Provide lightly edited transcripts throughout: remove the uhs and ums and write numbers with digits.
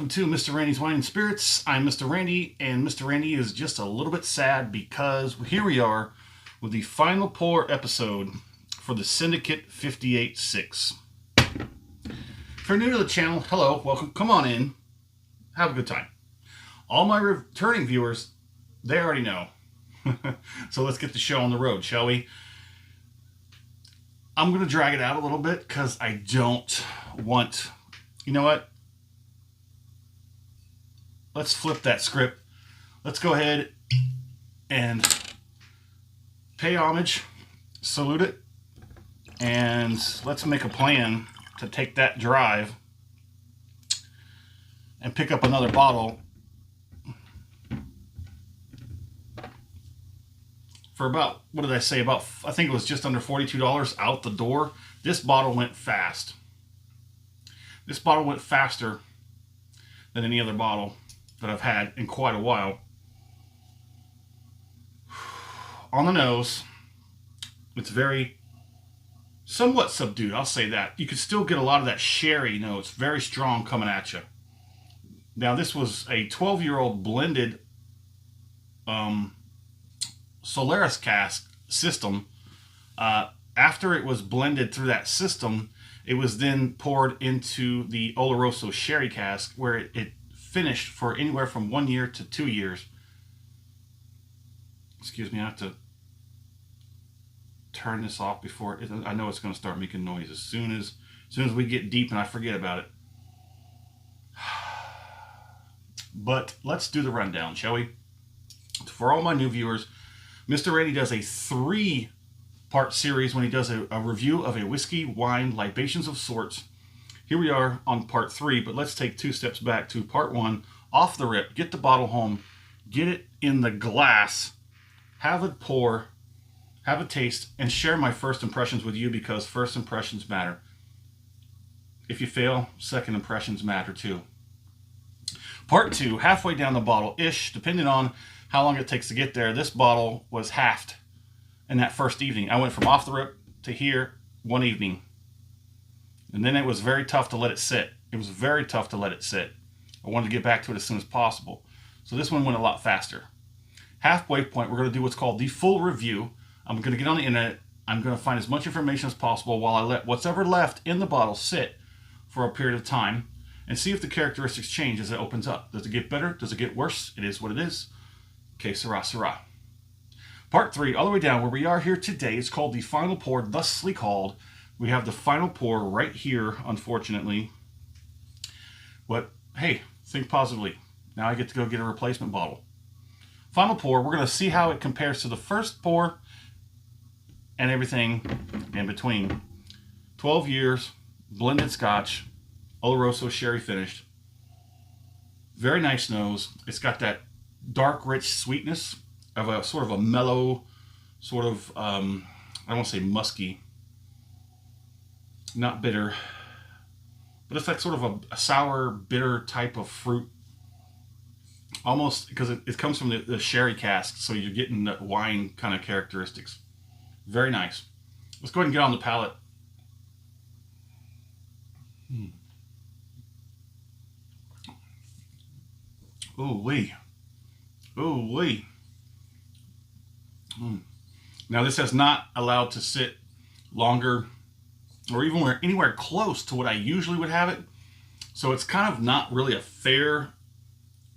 welcome to Mr. Randy's Wine and Spirits. I'm Mr. Randy, and Mr. Randy is just a little bit sad because here we are with the final pour episode for the Syndicate 58.6. If you're new to the channel, hello, welcome, come on in, have a good time. All my returning viewers, they already know. So let's get the show on the road, shall we? I'm going to drag it out a little bit because I don't want, you know what? Let's flip that script. Let's go ahead and pay homage, salute it, and let's make a plan to take that drive and pick up another bottle for about, what did I say, about, I think it was just under $42 out the door. This bottle went fast. This bottle went faster than any other bottle that I've had in quite a while. On the nose, it's very somewhat subdued, I'll say that. You can still get a lot of that sherry notes, very strong coming at you. Now this was a 12-year-old blended Solaris cask system. After it was blended through that system, it was then poured into the Oloroso sherry cask, where it finished for anywhere from 1 year to 2 years. Excuse me, I have to turn this off before I know it's going to start making noise as soon as we get deep and I forget about it. But let's do the rundown, shall we? For all my new viewers, Mr. Randy does a 3-part series when he does a review of a whiskey, wine, libations of sorts. Here we are on part 3, but let's take 2 steps back to part 1. Off the rip, get the bottle home, get it in the glass, have it pour, have a taste, and share my first impressions with you, because first impressions matter. If you fail, second impressions matter too. Part 2, halfway down the bottle-ish, depending on how long it takes to get there. This bottle was halved in that first evening. I went from off the rip to here one evening. And then it was very tough to let it sit. It was very tough to let it sit. I wanted to get back to it as soon as possible. So this one went a lot faster. Halfway point, we're going to do what's called the full review. I'm going to get on the internet. I'm going to find as much information as possible while I let what's ever left in the bottle sit for a period of time and see if the characteristics change as it opens up. Does it get better? Does it get worse? It is what it is. Que sera, sera. Part 3, all the way down where we are here today, is called the final pour, thusly called. We have the final pour right here, unfortunately. But hey, think positively. Now I get to go get a replacement bottle. Final pour, we're going to see how it compares to the first pour and everything in between. 12 years, blended Scotch, Oloroso sherry finished. Very nice nose. It's got that dark, rich sweetness of a sort of a mellow, sort of, I don't want to say musky, not bitter, but it's like sort of a sour, bitter type of fruit. Almost, because it comes from the sherry cask, so you're getting the wine kind of characteristics. Very nice. Let's go ahead and get on the palate. Ooh-wee. Ooh-wee. Now this has not allowed to sit longer or even anywhere close to what I usually would have it. So it's kind of not really a fair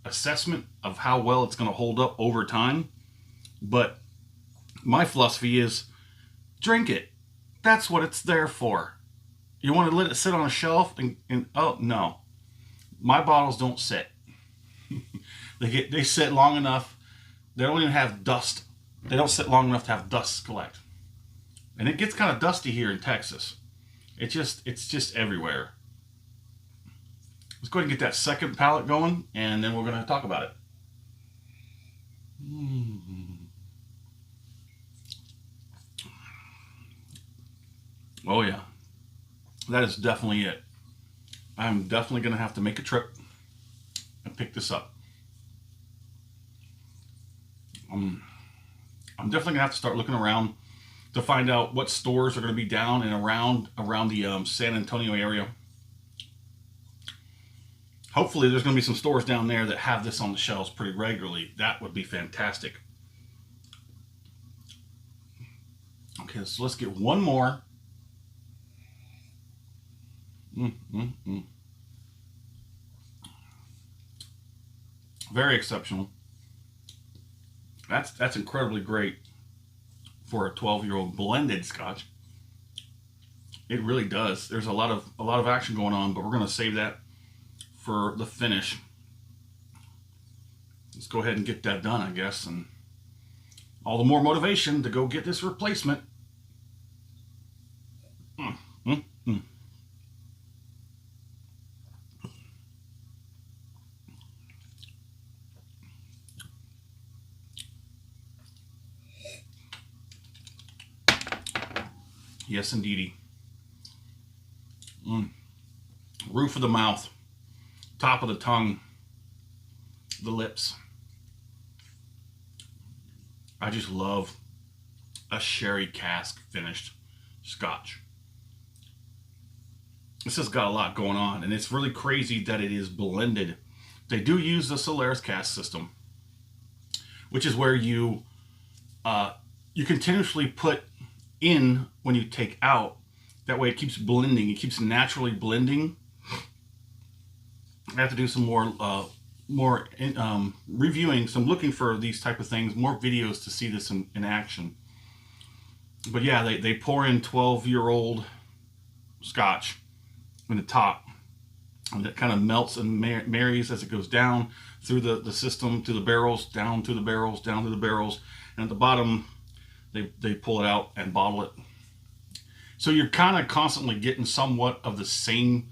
assessment of how well it's going to hold up over time. But my philosophy is drink it. That's what it's there for. You want to let it sit on a shelf and oh no. My bottles don't sit. They sit long enough. They don't even have dust. They don't sit long enough to have dust collect. And it gets kind of dusty here in Texas. It's just everywhere. Let's go ahead and get that second palate going, and then we're going to talk about it. Oh yeah. That is definitely it. I'm definitely going to have to make a trip and pick this up. I'm definitely going to have to start looking around to find out what stores are going to be down and around the San Antonio area. Hopefully there's going to be some stores down there that have this on the shelves pretty regularly. That would be fantastic. Okay, so let's get one more. Very exceptional. That's incredibly great for a 12-year-old blended Scotch. It really does. There's a lot of action going on, but we're going to save that for the finish. Let's go ahead and get that done, I guess, and all the more motivation to go get this replacement. Yes, indeedy. Roof of the mouth, top of the tongue, the lips. I just love a sherry cask finished Scotch. This has got a lot going on, and it's really crazy that it is blended. They do use the Solaris cask system, which is where you continuously put in when you take out. That way it keeps blending. It keeps naturally blending. I have to do some more reviewing, some looking for these type of things, more videos to see this in action. But yeah, they pour in 12-year-old Scotch in the top, and it kind of melts and marries as it goes down through the system, to the barrels, down to the barrels, down to the barrels, and at the bottom they pull it out and bottle it. So you're kind of constantly getting somewhat of the same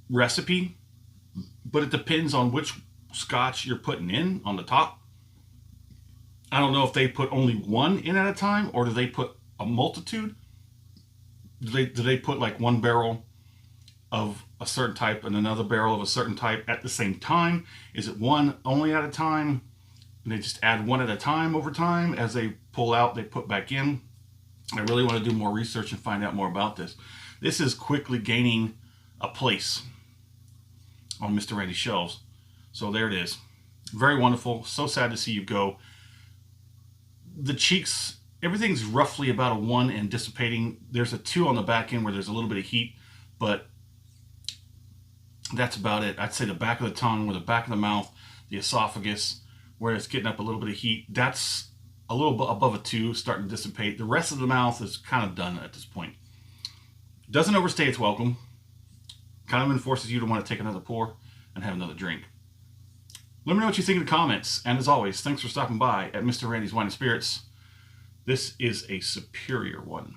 recipe, but it depends on which Scotch you're putting in on the top. I don't know if they put only one in at a time, or do they put a multitude? Do they put like one barrel of a certain type and another barrel of a certain type at the same time? Is it one only at a time, and they just add one at a time over time? As they pull out, they put back in. I really want to do more research and find out more about this. This is quickly gaining a place on Mr. Randy's shelves. So there it is. Very wonderful. So sad to see you go. The cheeks, everything's roughly about a 1 and dissipating. There's a 2 on the back end where there's a little bit of heat, but that's about it. I'd say the back of the tongue, or the back of the mouth, the esophagus, where it's getting up a little bit of heat, that's a little bit above a 2, starting to dissipate. The rest of the mouth is kind of done at this point. Doesn't overstay its welcome. Kind of enforces you to want to take another pour and have another drink. Let me know what you think in the comments. And as always, thanks for stopping by at Mr. Randy's Wine and Spirits. This is a superior one.